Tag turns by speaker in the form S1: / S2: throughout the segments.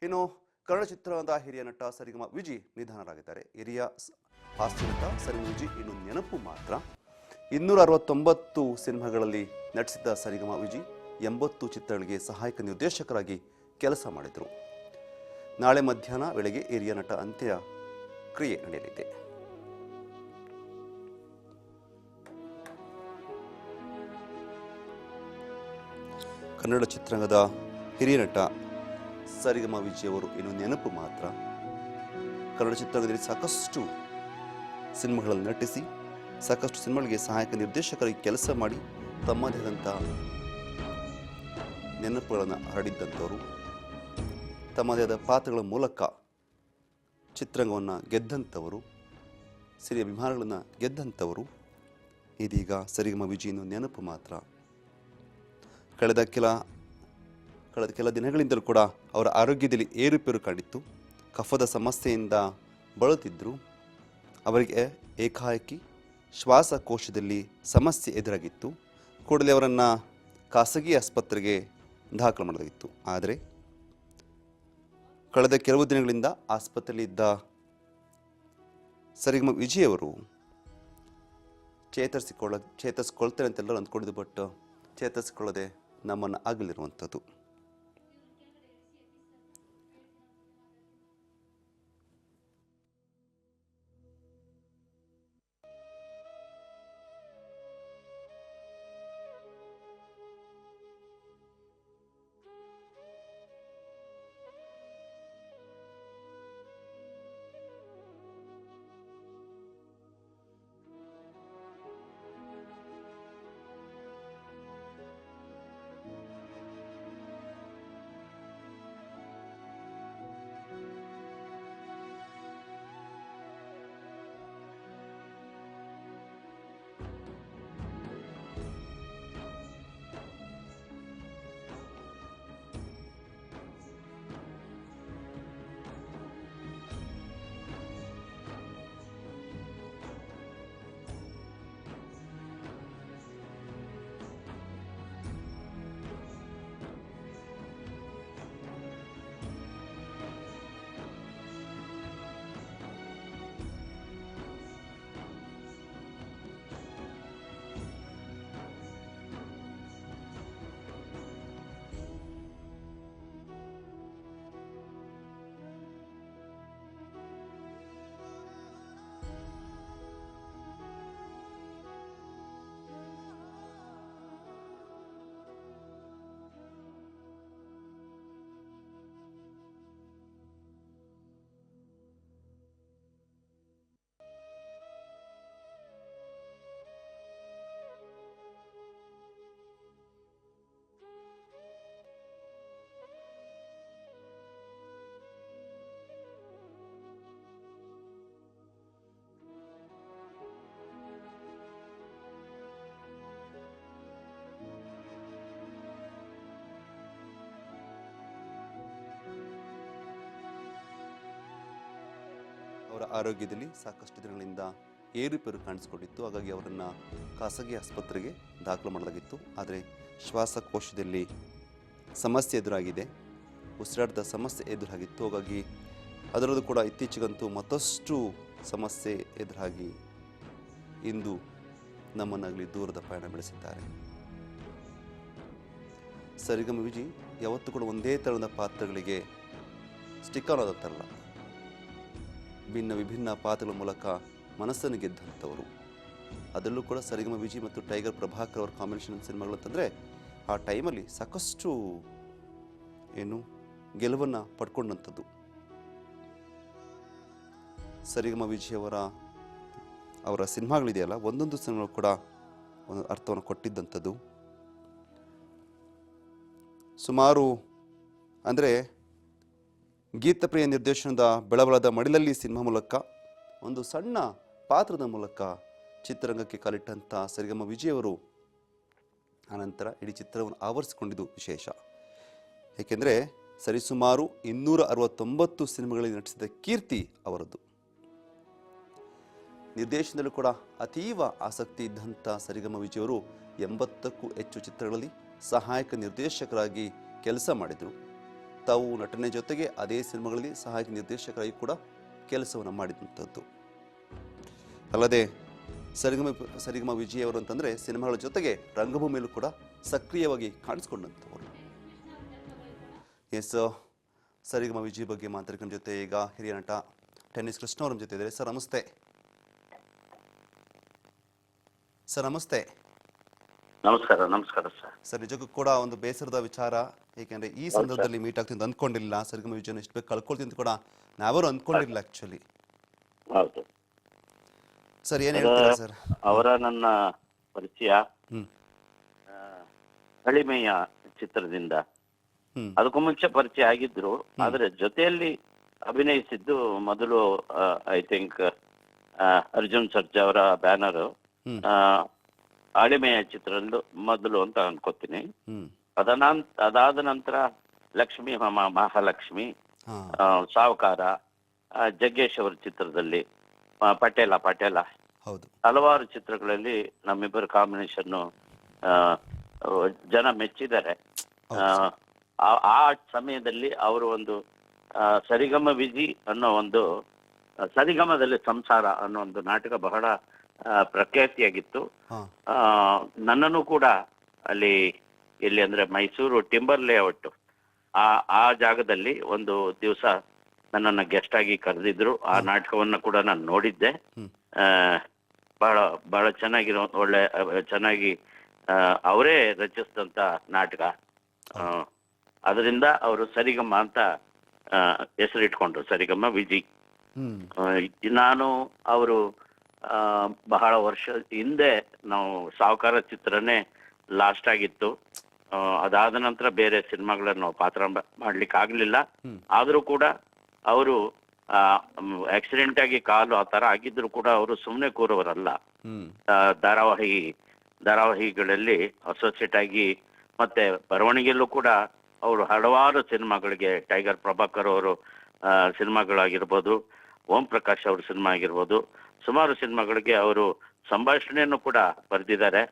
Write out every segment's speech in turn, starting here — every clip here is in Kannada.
S1: ಇನ್ನು ಕನ್ನಡ ಚಿತ್ರದ ಹಿರಿಯ ನಟ ಸರಿಗಮ ವಿಜಿ ನಿಧನರಾಗಿದ್ದಾರೆ. ಹಿರಿಯ ಹಾಸ್ಯ ನಟ ಸರಿಗಮ ವಿಜಿ ಇನ್ನು ನೆನಪು ಮಾತ್ರ. 269 ಸಿನಿಮಾಗಳಲ್ಲಿ ನಟಿಸಿದ್ದ ಸರಿಗಮ ವಿಜಿ 80 ಚಿತ್ರಗಳಿಗೆ ಸಹಾಯಕ ನಿರ್ದೇಶಕರಾಗಿ ಕೆಲಸ ಮಾಡಿದರು. ನಾಳೆ ಮಧ್ಯಾಹ್ನ ವೇಳೆಗೆ ಹಿರಿಯ ನಟ ಅಂತ್ಯ ಕ್ರಿಯೆ ನಡೆಯಲಿದೆ. ಕನ್ನಡ ಚಿತ್ರರಂಗದ ಹಿರಿಯ ನಟ ಸರಿಗಮ ವಿಜಿ ಅವರು ಇನ್ನು ನೆನಪು ಮಾತ್ರ. ಕನ್ನಡ ಚಿತ್ರರಂಗದಲ್ಲಿ ಸಾಕಷ್ಟು ಸಿನಿಮಾಗಳಲ್ಲಿ ನಟಿಸಿ ಸಾಕಷ್ಟು ಸಿನಿಮಾಗಳಿಗೆ ಸಹಾಯಕ ನಿರ್ದೇಶಕರಾಗಿ ಕೆಲಸ ಮಾಡಿ ತಮ್ಮದೇ ಆದಂಥ ನೆನಪುಗಳನ್ನು ಹರಡಿದ್ದಂಥವರು, ತಮ್ಮದೇ ಆದ ಪಾತ್ರಗಳ ಮೂಲಕ ಚಿತ್ರರಂಗವನ್ನು ಗೆದ್ದಂಥವರು, ಸಿರಿ ಅಭಿಮಾನಿಗಳನ್ನು ಗೆದ್ದಂಥವರು. ಇದೀಗ ಸರಿಗಮ ವಿಜಿಯನ್ನು ನೆನಪು ಮಾತ್ರ. ಕಳೆದ ಕೆಲ ದಿನಗಳಿಂದಲೂ ಕೂಡ ಅವರ ಆರೋಗ್ಯದಲ್ಲಿ ಏರುಪೇರು ಕಂಡಿತ್ತು. ಕಫದ ಸಮಸ್ಯೆಯಿಂದ ಬಳಲುತ್ತಿದ್ದರು. ಅವರಿಗೆ ಏಕಾಏಕಿ ಶ್ವಾಸಕೋಶದಲ್ಲಿ ಸಮಸ್ಯೆ ಎದುರಾಗಿತ್ತು. ಕೂಡಲೇ ಅವರನ್ನು ಖಾಸಗಿ ಆಸ್ಪತ್ರೆಗೆ ದಾಖಲು ಮಾಡಲಾಗಿತ್ತು. ಆದರೆ ಕಳೆದ ಕೆಲವು ದಿನಗಳಿಂದ ಆಸ್ಪತ್ರೆಯಲ್ಲಿದ್ದ ಸರಿಗಮ ವಿಜಿಯವರು ಚೇತರಿಸಿಕೊಳ್ತಾರೆ ಅಂತೆಲ್ಲರೂ ಅಂದ್ಕೊಂಡಿದ್ದು, ಬಟ್ ಚೇತರಿಸಿಕೊಳ್ಳದೆ ನಮ್ಮನ್ನು ಆಗಲಿರುವಂಥದ್ದು. ಅವರ ಆರೋಗ್ಯದಲ್ಲಿ ಸಾಕಷ್ಟು ದಿನಗಳಿಂದ ಏರುಪೇರು ಕಾಣಿಸಿಕೊಂಡಿತ್ತು. ಹಾಗಾಗಿ ಅವರನ್ನು ಖಾಸಗಿ ಆಸ್ಪತ್ರೆಗೆ ದಾಖಲು ಮಾಡಲಾಗಿತ್ತು. ಆದರೆ ಶ್ವಾಸಕೋಶದಲ್ಲಿ ಸಮಸ್ಯೆ ಎದುರಾಗಿದೆ, ಉಸಿರಾಟದ ಸಮಸ್ಯೆ ಎದುರಾಗಿತ್ತು. ಹಾಗಾಗಿ ಅದರಲ್ಲೂ ಕೂಡ ಇತ್ತೀಚೆಗಂತೂ ಮತ್ತಷ್ಟು ಸಮಸ್ಯೆ ಎದುರಾಗಿ ಇಂದು ನಮ್ಮನ್ನಾಗಲಿ ದೂರದ ಪಯಣ ಬೆಳೆಸಿದ್ದಾರೆ. ಸರಿಗಮ ವಿಜಿ ಯಾವತ್ತೂ ಕೂಡ ಒಂದೇ ಥರದ ಪಾತ್ರಗಳಿಗೆ ಸ್ಟಿಕ್ ಆಗೋದಂತಾರಲ್ಲ, ವಿಭಿನ್ನ ಪಾತ್ರಗಳ ಮೂಲಕ ಮನಸ್ಸನ್ನು ಗೆದ್ದಂಥವರು. ಅದರಲ್ಲೂ ಕೂಡ ಸರಿಗಮ ವಿಜಿ ಮತ್ತು ಟೈಗರ್ ಪ್ರಭಾಕರ್ ಅವರ ಕಾಂಬಿನೇಷನ್ ಸಿನಿಮಾಗಳು ಅಂತಂದರೆ ಆ ಟೈಮಲ್ಲಿ ಸಾಕಷ್ಟು ಗೆಲುವನ್ನು ಪಡ್ಕೊಂಡಂಥದ್ದು. ಸರಿಗಮ ವಿಜಿ ಅವರ ಸಿನಿಮಾಗಳಿದೆಯಲ್ಲ, ಒಂದೊಂದು ಸಿನಿಮಾ ಕೂಡ ಒಂದು ಅರ್ಥವನ್ನು ಕೊಟ್ಟಿದ್ದಂಥದ್ದು. ಸುಮಾರು ಅಂದರೆ ಗೀತಪ್ರಿಯ ನಿರ್ದೇಶನದ ಬೆಳವಲದ ಮಡಿಲಲ್ಲಿ ಸಿನಿಮಾ ಮೂಲಕ ಒಂದು ಸಣ್ಣ ಪಾತ್ರದ ಮೂಲಕ ಚಿತ್ರರಂಗಕ್ಕೆ ಕಾಲಿಟ್ಟಂಥ ಸರಿಗಮ ವಿಜಿಯವರು ಆನಂತರ ಇಡೀ ಚಿತ್ರವನ್ನು ಆವರಿಸಿಕೊಂಡಿದ್ದು ವಿಶೇಷ. ಏಕೆಂದರೆ ಸರಿಸುಮಾರು 269 ಸಿನಿಮಾಗಳಲ್ಲಿ ನಟಿಸಿದ ಕೀರ್ತಿ ಅವರದ್ದು. ನಿರ್ದೇಶನದಲ್ಲೂ ಕೂಡ ಅತೀವ ಆಸಕ್ತಿ ಇದ್ದಂಥ ಸರಿಗಮ ವಿಜಿಯವರು 80ಕ್ಕೂ ಹೆಚ್ಚು ಚಿತ್ರಗಳಲ್ಲಿ ಸಹಾಯಕ ನಿರ್ದೇಶಕರಾಗಿ ಕೆಲಸ ಮಾಡಿದರು. ತಾವು ನಟನೆ ಜೊತೆಗೆ ಅದೇ ಸಿನಿಮಾಗಳಲ್ಲಿ ಸಹಾಯಕ ನಿರ್ದೇಶಕರಾಗಿ ಕೂಡ ಕೆಲಸವನ್ನು ಮಾಡಿದಂಥದ್ದು. ಅಲ್ಲದೆ ಸರಿಗಮ ವಿಜಯ್ ಅವರು ಅಂತಂದರೆ ಸಿನಿಮಾಗಳ ಜೊತೆಗೆ ರಂಗಭೂಮಿಯಲ್ಲೂ ಕೂಡ ಸಕ್ರಿಯವಾಗಿ ಕಾಣಿಸ್ಕೊಂಡಂಥವರು. ಎಸ್, ಸರಿಗಮ ವಿಜಯ್ ಬಗ್ಗೆ ಮಾತಾಡ್ಕೊಂಡ ಜೊತೆ ಈಗ ಹಿರಿಯ ನಟ ಟೆನ್ನಿಸ್ ಕೃಷ್ಣ ಅವರ ಜೊತೆ ಇದ್ದಾರೆ. ಸರ್ ನಮಸ್ತೆ. ಸರ್ ನಮಸ್ತೆ.
S2: ನಮಸ್ಕಾರ. ನಮಸ್ಕಾರ ಸರ್.
S1: ಸರ್, ನಿಜಕ್ಕೂ ಕೂಡ ಒಂದು ಬೇಸರದ ವಿಚಾರ. ಏಕೆಂದ್ರೆ ಈ ಸಂದರ್ಭದಲ್ಲಿ ಮೀಟ್ ಆಗ್ತೀನಿ ಅಂದ್ಕೊಂಡಿಲ್ಲ. ಸರಿಗಮ ವಿಜಯ್ ಎಷ್ಟು ಬೇಕು ಕಳ್ಕೊಳ್ತೀನಿ ಅಂತ ಕೂಡ ನಾವರು ಅಂದ್ಕೊಂಡಿಲ್ಲ ಆಕ್ಚುಲಿ.
S2: ಹೌದು
S1: ಸರ್, ಏನ್ ಹೇಳ್ತೀರಾ ಸರ್?
S2: ಅವರ ನನ್ನ ಪರಿಚಯ ಹಳಿಮೆಯ ಚಿತ್ರದಿಂದ, ಅದಕ್ಕೂ ಮುಂಚೆ ಪರಿಚಯ ಆಗಿದ್ರು. ಆದ್ರೆ ಜೊತೆಯಲ್ಲಿ ಅಭಿನಯಿಸಿದ್ದು ಮೊದಲು ಐ ಥಿಂಕ್ ಅರ್ಜುನ್ ಸರ್ಜಾ ಅವರ ಬ್ಯಾನರ್ ಹಳಿಮೆಯ ಚಿತ್ರದ್ದು ಮೊದಲು ಅಂತ ಅನ್ಕೋತೀನಿ. ಅದಾದ ನಂತರ ಲಕ್ಷ್ಮಿ ಮಹಾಲಕ್ಷ್ಮಿ, ಸಾವುಕಾರ, ಜಗ್ಗೇಶ್ ಅವರ ಚಿತ್ರದಲ್ಲಿ ಪಟೇಲ ಹಲವಾರು ಚಿತ್ರಗಳಲ್ಲಿ ನಮ್ಮಿಬ್ಬರ ಕಾಂಬಿನೇಷನ್ ಜನ ಮೆಚ್ಚಿದ್ದಾರೆ. ಆ ಸಮಯದಲ್ಲಿ ಅವರು ಒಂದು ಸರಿಗಮ ವಿಜಿ ಅನ್ನೋ ಒಂದು ಸರಿಗಮದಲ್ಲಿ ಸಂಸಾರ ಅನ್ನೋ ಒಂದು ನಾಟಕ ಬಹಳ ಪ್ರಖ್ಯಾತಿಯಾಗಿತ್ತು. ನನ್ನನ್ನು ಕೂಡ ಅಲ್ಲಿ ಎಲ್ಲಿ ಅಂದ್ರೆ ಮೈಸೂರು ಟಿಂಬರ್ ಲೇಔಟ್ ಆ ಜಾಗದಲ್ಲಿ ಒಂದು ದಿವಸ ನನ್ನನ್ನ ಗೆಸ್ಟ್ ಆಗಿ ಕರೆದಿದ್ರು. ಆ ನಾಟಕವನ್ನ ಕೂಡ ನಾನು ನೋಡಿದ್ದೆ. ಬಹಳ ಚೆನ್ನಾಗಿರೋ ಚೆನ್ನಾಗಿ ಅವರೇ ರಚಿಸಿದಂತ ನಾಟಕ. ಅದರಿಂದ ಅವರು ಸರಿಗಮ ಅಂತ ಹೆಸರಿಟ್ಕೊಂಡ್ರು, ಸರಿಗಮ ವಿಜಿ. ನಾನು ಅವರು ಬಹಳ ವರ್ಷ ಹಿಂದೆ ನಾವು ಸಾವುಕಾರ ಚಿತ್ರನೇ ಲಾಸ್ಟ್ ಆಗಿತ್ತು. ಅದಾದ ನಂತರ ಬೇರೆ ಸಿನಿಮಾಗಳನ್ನು ಪಾತ್ರ ಮಾಡ್ಲಿಕ್ಕೆ ಆಗ್ಲಿಲ್ಲ. ಆದ್ರೂ ಕೂಡ ಅವರು ಆಕ್ಸಿಡೆಂಟ್ ಆಗಿ ಕಾಲು ಆ ತರ ಆಗಿದ್ರು ಕೂಡ ಅವರು ಸುಮ್ಮನೆ ಕೂರೋವರಲ್ಲ. ಧಾರಾವಾಹಿಗಳಲ್ಲಿ ಅಸೋಸಿಯೇಟ್ ಆಗಿ ಮತ್ತೆ ಬರವಣಿಗೆಯಲ್ಲೂ ಕೂಡ ಅವರು ಹಲವಾರು ಸಿನಿಮಾಗಳಿಗೆ, ಟೈಗರ್ ಪ್ರಭಾಕರ್ ಅವರು ಸಿನಿಮಾಗಳಾಗಿರ್ಬೋದು, ಓಂ ಪ್ರಕಾಶ್ ಅವ್ರ ಸಿನಿಮಾ ಆಗಿರ್ಬೋದು, ಸುಮಾರು ಸಿನಿಮಾಗಳಿಗೆ ಅವರು ಸಂಭಾಷಣೆಯನ್ನು ಕೂಡ ಬರೆದಿದ್ದಾರೆ.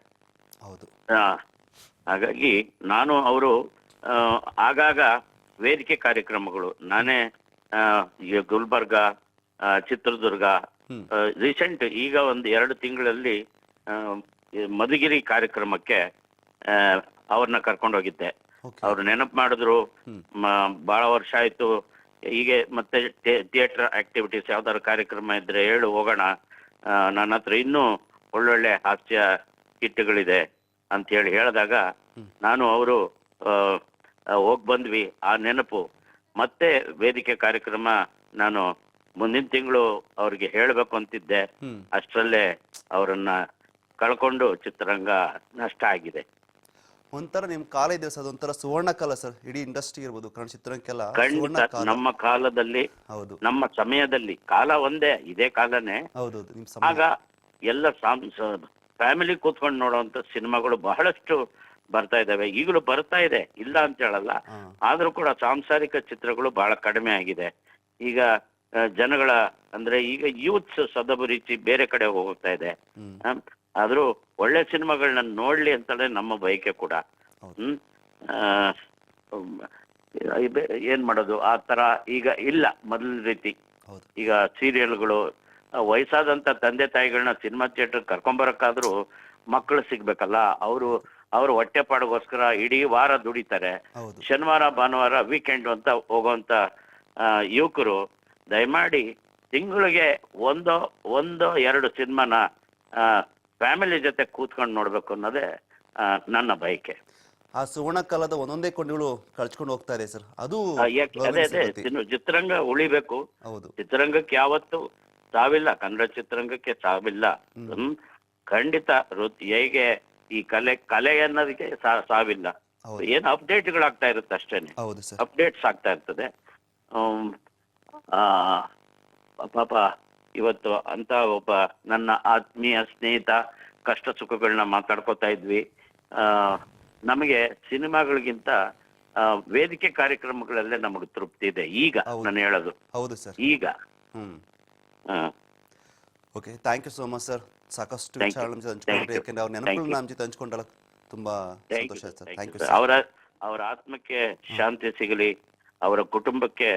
S2: ಹಾಗಾಗಿ ನಾನು ಅವರು ಆಗಾಗ ವೇದಿಕೆ ಕಾರ್ಯಕ್ರಮಗಳು, ನಾನೇ ಗುಲ್ಬರ್ಗ, ಚಿತ್ರದುರ್ಗ, ರೀಸೆಂಟ್ ಈಗ ಒಂದು 2 ತಿಂಗಳಲ್ಲಿ ಮಧುಗಿರಿ ಕಾರ್ಯಕ್ರಮಕ್ಕೆ ಅವ್ರನ್ನ ಕರ್ಕೊಂಡೋಗಿದ್ದೆ. ಅವ್ರು ನೆನಪು ಮಾಡಿದ್ರು, ಬಹಳ ವರ್ಷ ಆಯ್ತು, ಹೀಗೆ ಮತ್ತೆ ಥಿಯೇಟರ್ ಆಕ್ಟಿವಿಟೀಸ್ ಯಾವ್ದಾದ್ರು ಕಾರ್ಯಕ್ರಮ ಇದ್ರೆ ಹೇಳು ಹೋಗೋಣ, ನನ್ನ ಹತ್ರ ಇನ್ನೂ ಒಳ್ಳೊಳ್ಳೆ ಹಾಸ್ಯ ಕಿಟ್ಗಳಿದೆ ಅಂತ ಹೇಳಿದಾಗ ನಾನು ಅವರು ಹೋಗ್ ಬಂದ್ವಿ. ಆ ನೆನಪು ಮತ್ತೆ ವೇದಿಕೆ ಕಾರ್ಯಕ್ರಮ ನಾನು ಮುಂದಿನ ತಿಂಗಳು ಅವ್ರಿಗೆ ಹೇಳ್ಬೇಕು ಅಂತಿದ್ದೆ. ಅಷ್ಟರಲ್ಲೇ ಅವರನ್ನ ಕಳ್ಕೊಂಡು ಚಿತ್ರರಂಗ ನಷ್ಟ ಆಗಿದೆ.
S1: ಒಂಥರ ನಿಮ್ ಕಾಲ ಇದೆ ಸರ್, ಅದೊಂಥರ ಸುವರ್ಣ ಕಾಲ ಸರ್, ಇಡೀ ಇಂಡಸ್ಟ್ರಿ ಇರ್ಬೋದು, ಕನ್ನಡ ಚಿತ್ರರಂಗಕ್ಕೆಲ್ಲ.
S2: ಖಂಡಿತ ನಮ್ಮ ಕಾಲದಲ್ಲಿ, ನಮ್ಮ ಸಮಯದಲ್ಲಿ, ಕಾಲ ಒಂದೇ, ಇದೇ ಕಾಲನೇ. ಆಗ ಎಲ್ಲ ಫ್ಯಾಮಿಲಿ ಕೂತ್ಕೊಂಡು ನೋಡುವಂತ ಸಿನಿಮಾಗಳು ಬಹಳಷ್ಟು ಬರ್ತಾ ಇದಾವೆ, ಈಗಲೂ ಬರ್ತಾ ಇದೆ, ಇಲ್ಲ ಅಂತ ಹೇಳಲ್ಲ. ಆದ್ರೂ ಕೂಡ ಸಾಂಸಾರಿಕ ಚಿತ್ರಗಳು ಬಹಳ ಕಡಿಮೆ ಆಗಿದೆ. ಈಗ ಜನಗಳ ಅಂದ್ರೆ ಈಗ ಯೂತ್ಸ್ ಸದಭಿರುಚಿ ಬೇರೆ ಕಡೆ ಹೋಗ್ತಾ ಇದೆ. ಆದ್ರೂ ಒಳ್ಳೆ ಸಿನಿಮಾಗಳನ್ನ ನೋಡ್ಲಿ ಅಂತಲೇ ನಮ್ಮ ಬಯಕೆ ಕೂಡ. ಏನ್ ಮಾಡೋದು, ಆ ತರ ಈಗ ಇಲ್ಲ ಮೊದಲ ರೀತಿ. ಈಗ ಸೀರಿಯಲ್ಗಳು, ವಯಸ್ಸಾದಂತ ತಂದೆ ತಾಯಿಗಳನ್ನ ಸಿನಿಮಾ ಥಿಯೇಟರ್ ಕರ್ಕೊಂಬರಕ್ಕಾದ್ರೂ ಮಕ್ಕಳು ಸಿಗ್ಬೇಕಲ್ಲ. ಅವ್ರ ಹೊಟ್ಟೆಪಾಡಿಗೋಸ್ಕರ ಇಡೀ ವಾರ ದುಡಿತಾರೆ. ಶನಿವಾರ ಭಾನುವಾರ ವೀಕೆಂಡ್ ಅಂತ ಹೋಗುವಂತ ಯುವಕರು ದಯಮಾಡಿ ತಿಂಗಳಿಗೆ ಒಂದೋ 2 ಸಿನಿಮಾನ ಫ್ಯಾಮಿಲಿ ಜೊತೆ ಕೂತ್ಕೊಂಡು ನೋಡ್ಬೇಕು ಅನ್ನೋದೇ ನನ್ನ ಬಯಕೆ.
S1: ಆ ಸುವರ್ಣ ಕಾಲದ ಒಂದೊಂದೇ ಕೊಂಡಿಗಳು ಕಳ್ಸ್ಕೊಂಡು ಹೋಗ್ತಾರೆ ಸರ್. ಅದು
S2: ಅದೇ ಚಿತ್ರರಂಗ ಉಳಿಬೇಕು. ಚಿತ್ರರಂಗಕ್ಕೆ ಯಾವತ್ತು ಸಾವಿಲ್ಲ, ಕನ್ನಡ ಚಿತ್ರರಂಗಕ್ಕೆ ಸಾವಿಲ್ಲ. ಖಂಡಿತ ಹೇಗೆ ಈ ಕಲೆ ಅನ್ನೋದಕ್ಕೆ ಸಾವಿಲ್ಲ. ಏನು ಅಪ್ಡೇಟ್ಗಳಾಗ್ತಾ ಇರುತ್ತೆ ಅಷ್ಟೇನೆ, ಅಪ್ಡೇಟ್ಸ್ ಆಗ್ತಾ ಇರ್ತದೆ. ಪಾಪ ಇವತ್ತು ಅಂತ ಒಬ್ಬ ನನ್ನ ಆತ್ಮೀಯ ಸ್ನೇಹಿತ ಕಷ್ಟ ಸುಖಗಳನ್ನ ಮಾತಾಡ್ಕೋತಾ ಇದ್ವಿ. ನಮಗೆ ಸಿನಿಮಾಗಳಿಗಿಂತ ವೇದಿಕೆ ಕಾರ್ಯಕ್ರಮಗಳಲ್ಲೇ ನಮಗೆ ತೃಪ್ತಿ ಇದೆ ಈಗ. ನಾನು ಹೇಳೋದು ಈಗ.
S1: Okay, thank you so much sir. ಸಾಕಷ್ಟು ವಿಚಾರಗಳನ್ನು ಹಂಚ್ಕೊಂಡ್ರೆ, ಯಾಕಂದ್ರೆ ಅವ್ರ ನೆನಪುಗಳನ್ನ ನಮ್ಮ ಜೊತೆ ಹಂಚ್ಕೊಂಡಾಗ ತುಂಬಾ ಸಂತೋಷ ಸರ್. Thank you sir.
S2: ಅವರ ಆತ್ಮಕ್ಕೆ ಶಾಂತಿ ಸಿಗಲಿ, ಅವರ ಕುಟುಂಬಕ್ಕೆ